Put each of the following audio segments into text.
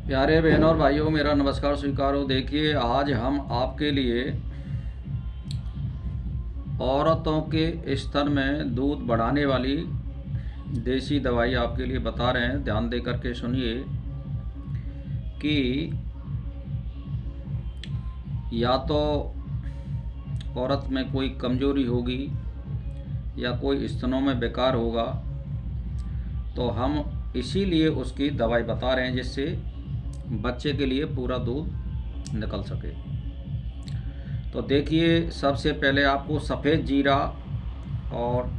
प्यारे बहनों और भाइयों, मेरा नमस्कार स्वीकारो। देखिए, आज हम आपके लिए औरतों के स्तन में दूध बढ़ाने वाली देसी दवाई आपके लिए बता रहे हैं। ध्यान दे करके सुनिए कि या तो औरत में कोई कमजोरी होगी या कोई स्तनों में बेकार होगा, तो हम इसीलिए उसकी दवाई बता रहे हैं जिससे बच्चे के लिए पूरा दूध निकल सके। तो देखिए, सबसे पहले आपको सफ़ेद जीरा और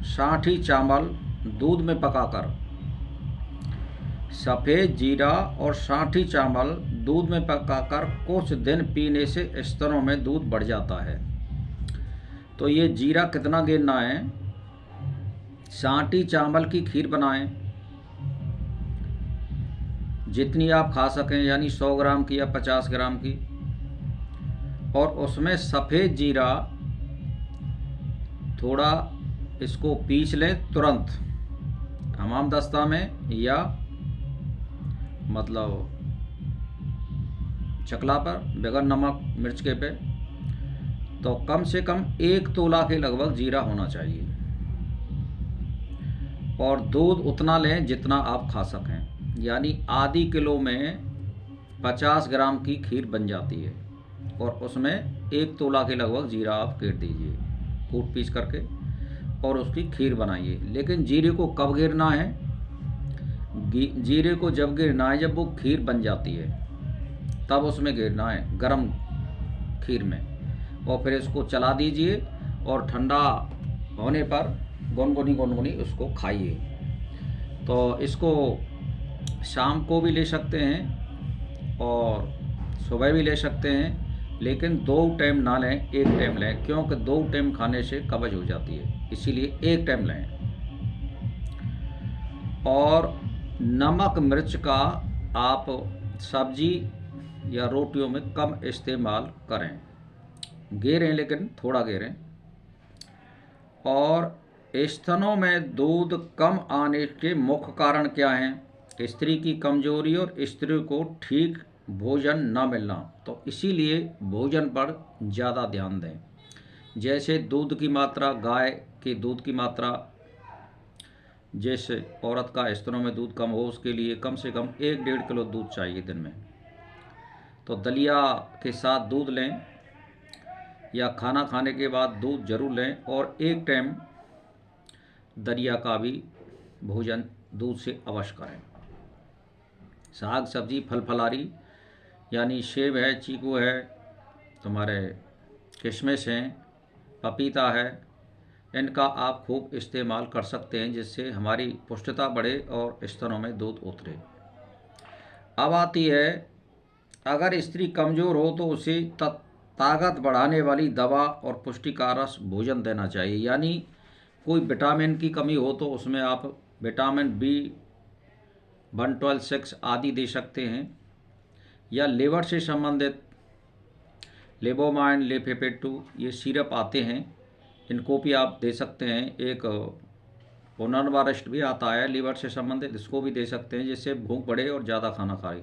साठी चावल दूध में पकाकर, सफ़ेद जीरा और साठी चावल दूध में पकाकर कुछ दिन पीने से स्तनों में दूध बढ़ जाता है। तो ये जीरा कितना गिरना है? साठी चावल की खीर बनाएं जितनी आप खा सकें, यानी 100 ग्राम की या 50 ग्राम की, और उसमें सफ़ेद जीरा थोड़ा इसको पीस लें तुरंत हमाम दस्ता में या मतलब चकला पर, बगैर नमक मिर्च के पे। तो कम से कम 1 तोला के लगभग जीरा होना चाहिए, और दूध उतना लें जितना आप खा सकें, यानी आधी किलो में 50 ग्राम की खीर बन जाती है। और उसमें 1 तोला के लगभग जीरा आप गिर दीजिए कूट पीस करके, और उसकी खीर बनाइए। लेकिन जीरे को कब गिरना है? जीरे को जब गिरना है जब वो खीर बन जाती है, तब उसमें गिरना है, गरम खीर में। और फिर इसको चला दीजिए और ठंडा होने पर गुनगुनी गुनगुनी उसको खाइए। तो इसको शाम को भी ले सकते हैं और सुबह भी ले सकते हैं, लेकिन 2 टाइम ना लें, 1 टाइम लें, क्योंकि 2 टाइम खाने से कब्ज हो जाती है, इसीलिए 1 टाइम लें। और नमक मिर्च का आप सब्जी या रोटियों में कम इस्तेमाल करें, गेरें लेकिन थोड़ा गेरें। और स्तनों में दूध कम आने के मुख्य कारण क्या हैं? स्त्री की कमजोरी और स्त्री को ठीक भोजन न मिलना। तो इसीलिए भोजन पर ज़्यादा ध्यान दें। जैसे दूध की मात्रा, गाय के दूध की मात्रा, जैसे औरत का स्तनों में दूध कम हो उसके लिए कम से कम 1-1.5 किलो दूध चाहिए दिन में। तो दलिया के साथ दूध लें या खाना खाने के बाद दूध जरूर लें, और 1 टाइम दलिया का भी भोजन दूध से अवश्य करें। साग सब्जी फल फलारी, यानी सेब है, चीकू है, तुम्हारे किशमिश हैं, पपीता है, इनका आप खूब इस्तेमाल कर सकते हैं, जिससे हमारी पुष्टता बढ़े और स्तनों में दूध उतरे। अब आती है, अगर स्त्री कमज़ोर हो तो उसे ताकत बढ़ाने वाली दवा और पुष्टिकारक भोजन देना चाहिए। यानी कोई विटामिन की कमी हो तो उसमें आप विटामिन B12, 6 आदि दे सकते हैं, या लिवर से संबंधित लेबोमाइन, लेफेपेटू, ये सिरप आते हैं, इनको भी आप दे सकते हैं। एक पुनर्वारिष्ट भी आता है लीवर से संबंधित, इसको भी दे सकते हैं, जिससे भूख बढ़े और ज़्यादा खाना खाए।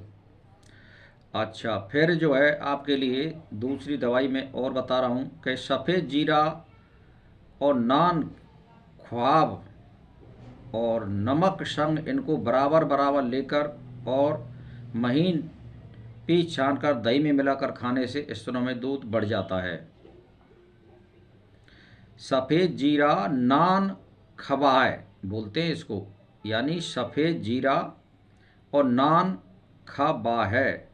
अच्छा, फिर जो है आपके लिए दूसरी दवाई में और बता रहा हूँ कि सफ़ेद जीरा और नान ख्वाब और नमक संग इनको बराबर बराबर लेकर और महीन पीस छान कर दही में मिलाकर खाने से स्तनों में दूध बढ़ जाता है। सफ़ेद जीरा नान खबाय बोलते हैं इसको, यानी सफ़ेद जीरा और नान खबा है,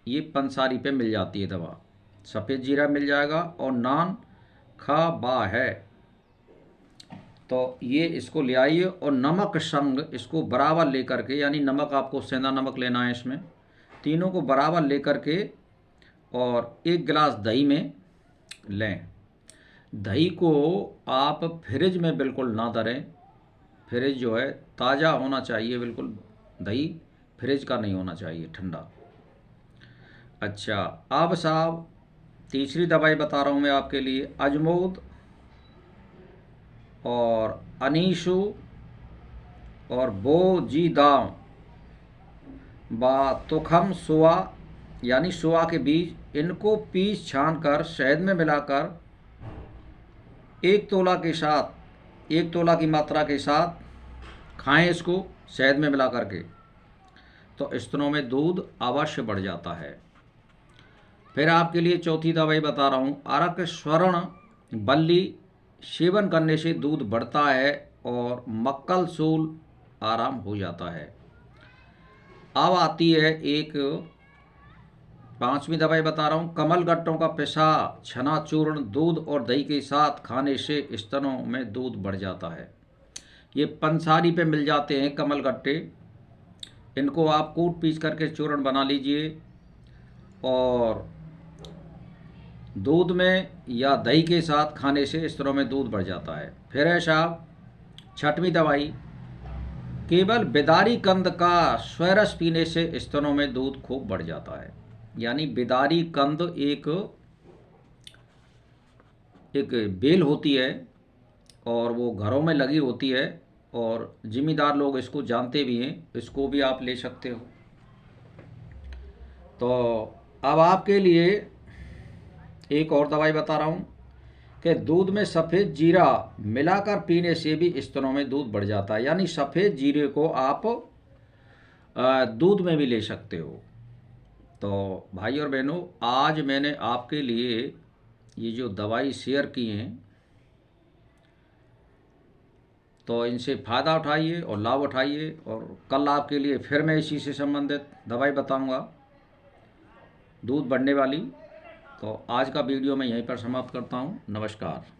ये पंसारी पे मिल जाती है दवा। सफ़ेद जीरा मिल जाएगा और नान खबा है, तो ये इसको ले आइए। और नमक संग इसको बराबर लेकर के, यानी नमक आपको सेंधा नमक लेना है इसमें, तीनों को बराबर लेकर के और 1 गिलास दही में लें। दही को आप फ्रिज में बिल्कुल ना धरें, फ्रिज जो है ताज़ा होना चाहिए बिल्कुल, दही फ्रिज का नहीं होना चाहिए, ठंडा। अच्छा, अब साहब तीसरी दवाई बता रहा हूँ मैं आपके लिए, अजमोद और अनीसू और बोजीदाम व तुखम सुआ यानी सुआ के बीज, इनको पीस छान कर शहद में मिलाकर 1 तोला की मात्रा के साथ खाएं इसको शहद में मिला करके, तो स्तनों में दूध अवश्य बढ़ जाता है। फिर आपके लिए चौथी दवाई बता रहा हूँ, अरक स्वर्ण बल्ली सेवन करने से दूध बढ़ता है और मक्कल सूल आराम हो जाता है। अब आती है एक 5वीं दवाई बता रहा हूँ, कमल गट्टों का पिसा छना चूर्ण दूध और दही के साथ खाने से स्तनों में दूध बढ़ जाता है। ये पंसारी पे मिल जाते हैं कमल गट्टे, इनको आप कूट पीस करके चूर्ण बना लीजिए और दूध में या दही के साथ खाने से स्तनों में दूध बढ़ जाता है। फिर है साहब 6वीं दवाई, केवल बिदारी कंद का स्वरस पीने से स्तनों में दूध खूब बढ़ जाता है। यानी बिदारी कंद एक बेल होती है और वो घरों में लगी होती है और जिम्मेदार लोग इसको जानते भी हैं, इसको भी आप ले सकते हो। तो अब आपके लिए एक और दवाई बता रहा हूँ कि दूध में सफ़ेद जीरा मिलाकर पीने से भी स्तनों में दूध बढ़ जाता है। यानी सफ़ेद जीरे को आप दूध में भी ले सकते हो। तो भाई और बहनों, आज मैंने आपके लिए ये जो दवाई शेयर की हैं, तो इनसे फ़ायदा उठाइए और लाभ उठाइए, और कल आपके लिए फिर मैं इसी से संबंधित दवाई बताऊंगा दूध बढ़ने वाली। तो आज का वीडियो मैं यहीं पर समाप्त करता हूं। नमस्कार।